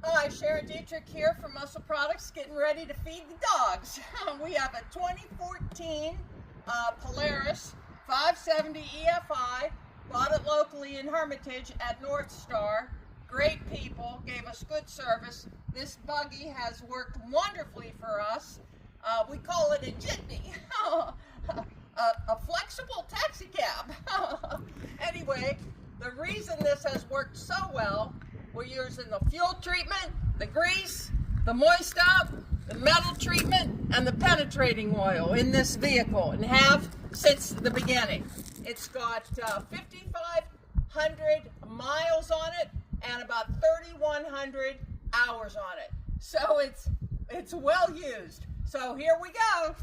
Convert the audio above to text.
Hi, Sharon Dittrich here from Muscle Products, getting ready to feed the dogs. We have a 2014 Polaris 570 EFI, bought it locally in Hermitage at Northstar. Great people, gave us good service. This buggy has worked wonderfully for us. We call it a Jitney, a flexible taxi cab. Anyway, the reason this has worked so well, we're using the fuel treatment, the grease, the moist up, the metal treatment, and the penetrating oil in this vehicle, and have since the beginning. It's got 5,500 miles on it and about 3,100 hours on it. So it's well used. So here we go.